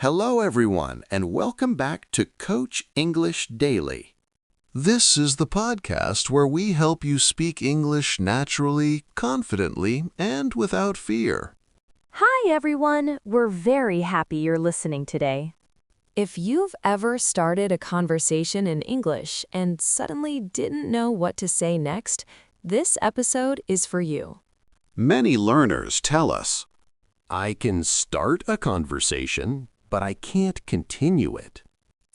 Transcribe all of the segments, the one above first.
Hello, everyone, and welcome back to Coach English Daily. This is the podcast where we help you speak English naturally, confidently, and without fear. Hi, everyone. We're very happy you're listening today. If you've ever started a conversation in English and suddenly didn't know what to say next, this episode is for you. Many learners tell us, I can start a conversation, but I can't continue it.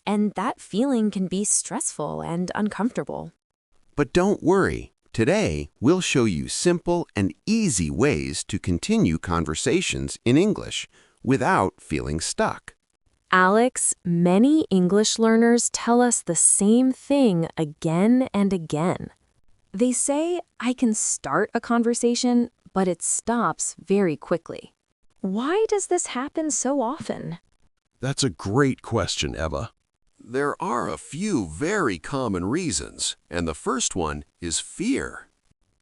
And that feeling can be stressful and uncomfortable. But don't worry. Today, we'll show you simple and easy ways to continue conversations in English without feeling stuck. Alex, many English learners tell us the same thing again and again. They say, I can start a conversation, but it stops very quickly. Why does this happen so often? That's a great question, Eva. There are a few very common reasons, and the first one is fear.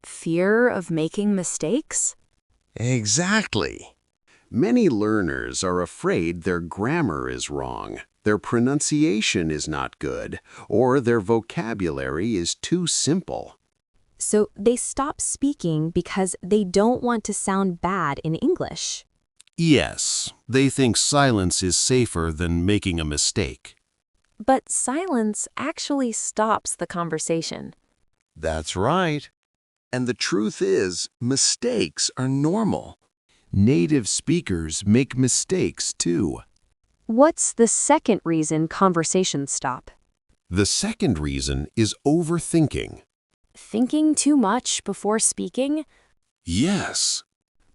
Fear of making mistakes? Exactly. Many learners are afraid their grammar is wrong, their pronunciation is not good, or their vocabulary is too simple. So they stop speaking because they don't want to sound bad in English. Yes, they think silence is safer than making a mistake. But silence actually stops the conversation. That's right. And the truth is, mistakes are normal. Native speakers make mistakes too. What's the second reason conversations stop? The second reason is overthinking. Thinking too much before speaking? Yes.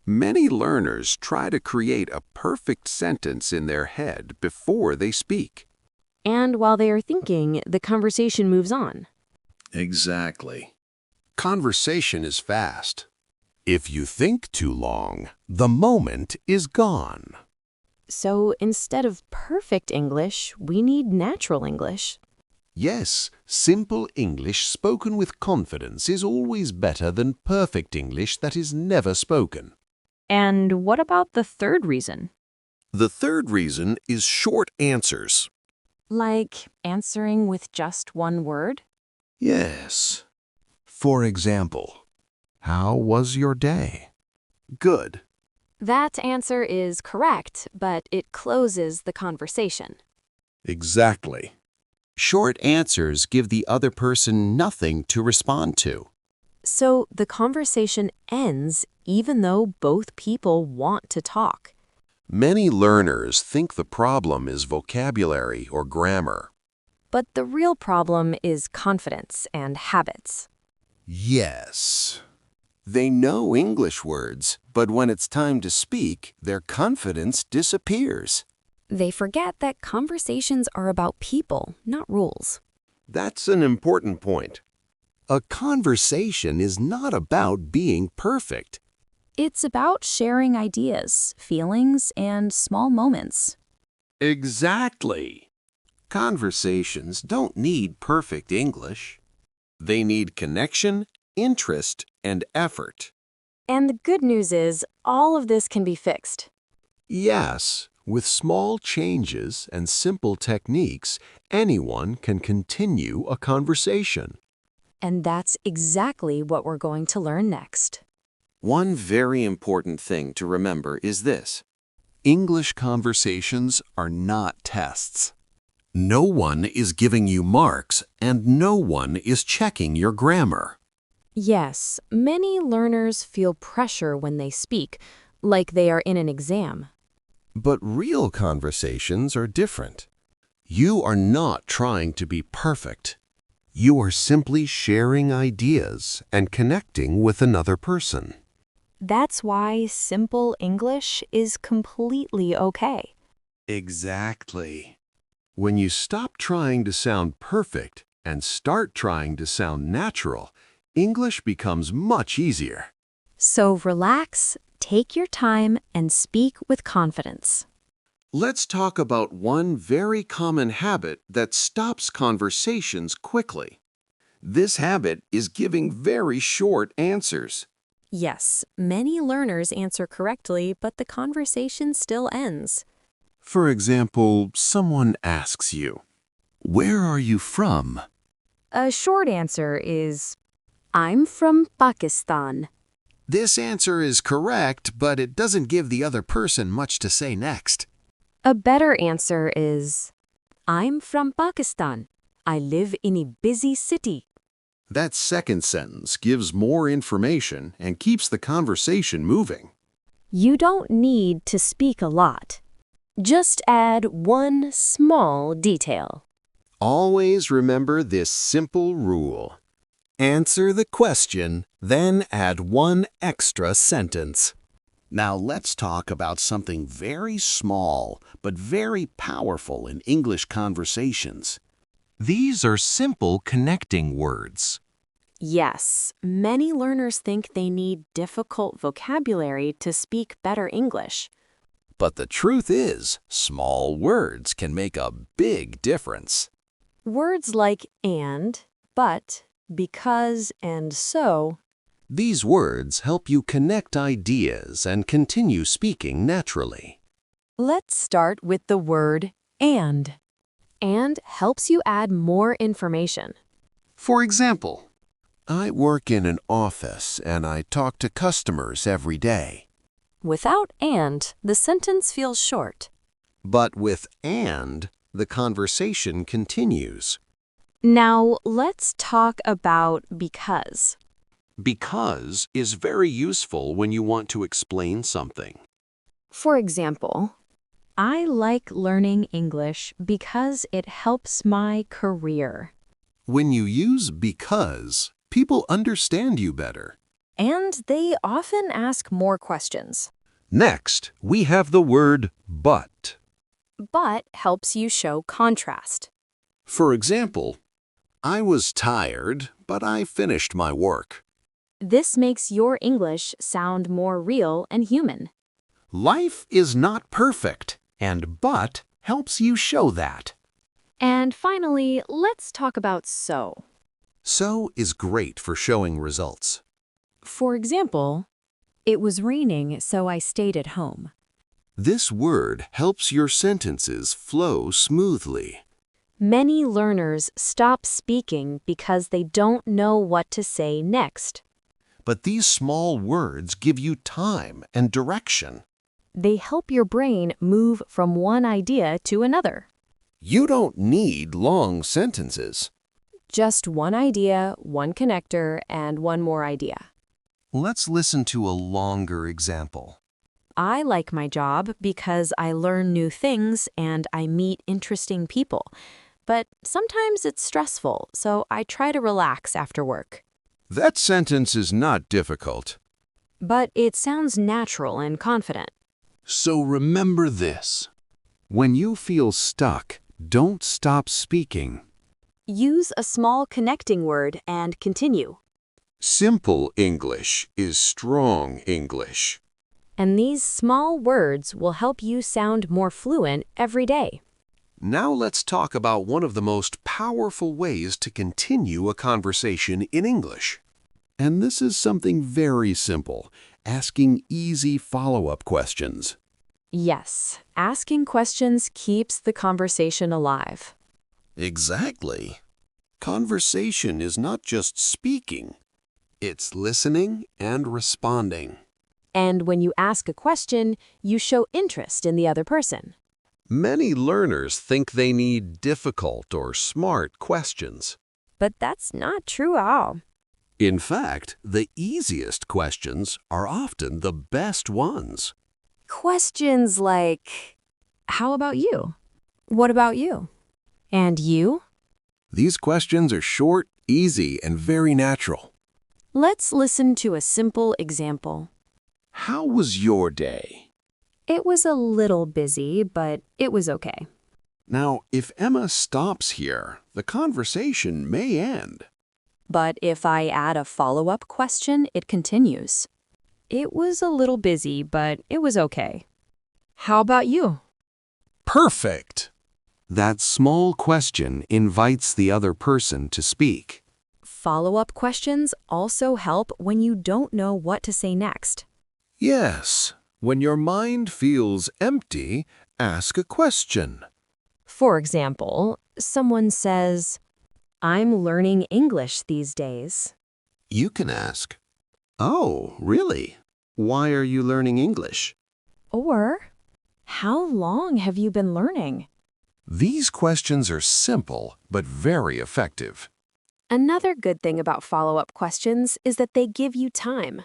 Many learners try to create a perfect sentence in their head before they speak. And while they are thinking, the conversation moves on. Exactly. Conversation is fast. If you think too long, the moment is gone. So instead of perfect English, we need natural English. Yes, simple English spoken with confidence is always better than perfect English that is never spoken. And what about the third reason? The third reason is short answers. Like answering with just one word? Yes. For example, how was your day? Good. That answer is correct, but it closes the conversation. Exactly. Short answers give the other person nothing to respond to. So the conversation ends even though both people want to talk. Many learners think the problem is vocabulary or grammar. But the real problem is confidence and habits. Yes. They know English words, but when it's time to speak, their confidence disappears. They forget that conversations are about people, not rules. That's an important point. A conversation is not about being perfect. It's about sharing ideas, feelings, and small moments. Exactly. Conversations don't need perfect English. They need connection, interest, and effort. And the good news is, all of this can be fixed. Yes, with small changes and simple techniques, anyone can continue a conversation. And that's exactly what we're going to learn next. One very important thing to remember is this. English conversations are not tests. No one is giving you marks, and no one is checking your grammar. Yes, many learners feel pressure when they speak, like they are in an exam. But real conversations are different. You are not trying to be perfect. You are simply sharing ideas and connecting with another person. That's why simple English is completely okay. Exactly. When you stop trying to sound perfect and start trying to sound natural, English becomes much easier. So relax, take your time, and speak with confidence. Let's talk about one very common habit that stops conversations quickly. This habit is giving very short answers. Yes, many learners answer correctly, but the conversation still ends. For example, someone asks you, "Where are you from?" A short answer is, I'm from Pakistan. This answer is correct, but it doesn't give the other person much to say next. A better answer is, I'm from Pakistan. I live in a busy city. That second sentence gives more information and keeps the conversation moving. You don't need to speak a lot. Just add one small detail. Always remember this simple rule. Answer the question, then add one extra sentence. Now let's talk about something very small but very powerful in English conversations. These are simple connecting words. Yes, many learners think they need difficult vocabulary to speak better English. But the truth is, small words can make a big difference. Words like and, but, because, and so. These words help you connect ideas and continue speaking naturally. Let's start with the word and. And helps you add more information. For example, I work in an office and I talk to customers every day. Without and, the sentence feels short. But with and, the conversation continues. Now, let's talk about because. Because is very useful when you want to explain something. For example, I like learning English because it helps my career. When you use because, people understand you better. And they often ask more questions. Next, we have the word but. But helps you show contrast. For example, I was tired, but I finished my work. This makes your English sound more real and human. Life is not perfect, and but helps you show that. And finally, let's talk about so. So is great for showing results. For example, it was raining, so I stayed at home. This word helps your sentences flow smoothly. Many learners stop speaking because they don't know what to say next. But these small words give you time and direction. They help your brain move from one idea to another. You don't need long sentences. Just one idea, one connector, and one more idea. Let's listen to a longer example. I like my job because I learn new things and I meet interesting people. But sometimes it's stressful, so I try to relax after work. That sentence is not difficult. But it sounds natural and confident. So remember this. When you feel stuck, don't stop speaking. Use a small connecting word and continue. Simple English is strong English. And these small words will help you sound more fluent every day. Now let's talk about one of the most powerful ways to continue a conversation in English. And this is something very simple, asking easy follow-up questions. Yes, asking questions keeps the conversation alive. Exactly. Conversation is not just speaking. It's listening and responding. And when you ask a question, you show interest in the other person. Many learners think they need difficult or smart questions. But that's not true at all. In fact, the easiest questions are often the best ones. Questions like, how about you? What about you? And you? These questions are short, easy, and very natural. Let's listen to a simple example. How was your day? It was a little busy, but it was okay. Now, if Emma stops here, the conversation may end. But if I add a follow-up question, it continues. It was a little busy, but it was okay. How about you? Perfect! That small question invites the other person to speak. Follow-up questions also help when you don't know what to say next. Yes, when your mind feels empty, Ask a question. For example, someone says, I'm learning English these days. You can ask, "Oh, really? Why are you learning English?" Or, how long have you been learning? These questions are simple but very effective. Another good thing about follow-up questions is that they give you time.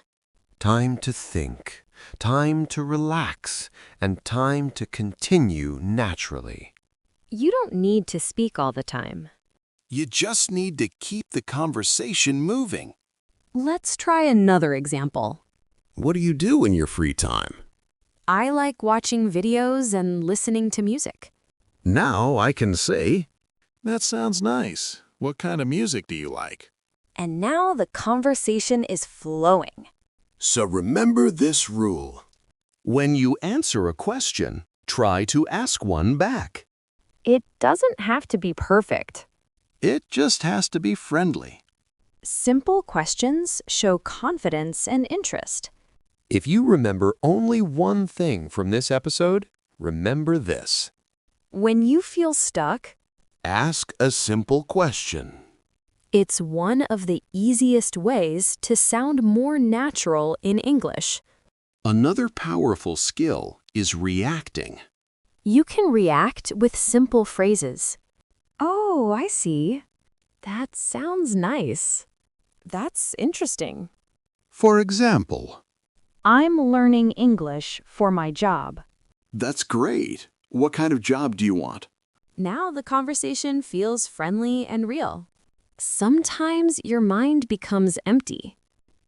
Time to think, time to relax, and time to continue naturally. You don't need to speak all the time. You just need to keep the conversation moving. Let's try another example. What do you do in your free time? I like watching videos and listening to music. Now I can say, That sounds nice. What kind of music do you like? And now the conversation is flowing. so remember this rule. When you answer a question, try to ask one back. It doesn't have to be perfect. It just has to be friendly. Simple questions show confidence and interest. If you remember only one thing from this episode, remember this. When you feel stuck, Ask a simple question. it's one of the easiest ways to sound more natural in English. Another powerful skill is reacting. You can react with simple phrases. Oh, I see. That sounds nice. That's interesting. For example, I'm learning English for my job. that's great. What kind of job do you want? Now the conversation feels friendly and real. Sometimes your mind becomes empty.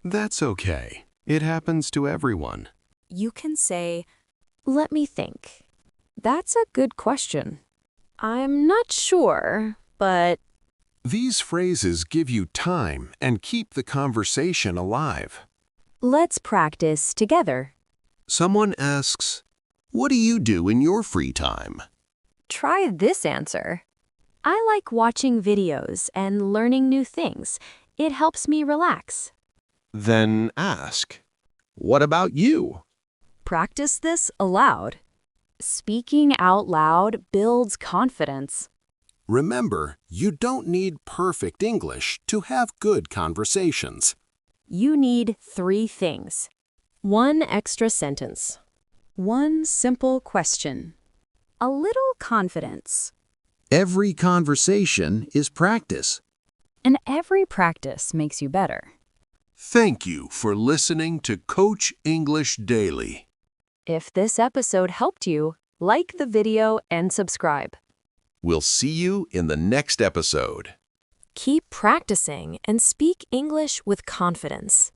That's okay. It happens to everyone. You can say, let me think. That's a good question. I'm not sure, but These phrases give you time and keep the conversation alive. let's practice together. Someone asks, "What do you do in your free time?" Try this answer. I like watching videos and learning new things. It helps me relax. Then ask, "What about you?" Practice this aloud. Speaking out loud builds confidence. Remember, you don't need perfect English to have good conversations. You need 3 things. 1 extra sentence. 1 simple question. A little confidence. Every conversation is practice. And every practice makes you better. Thank you for listening to Coach English Daily. If this episode helped you, like the video and subscribe. We'll see you in the next episode. Keep practicing and speak English with confidence.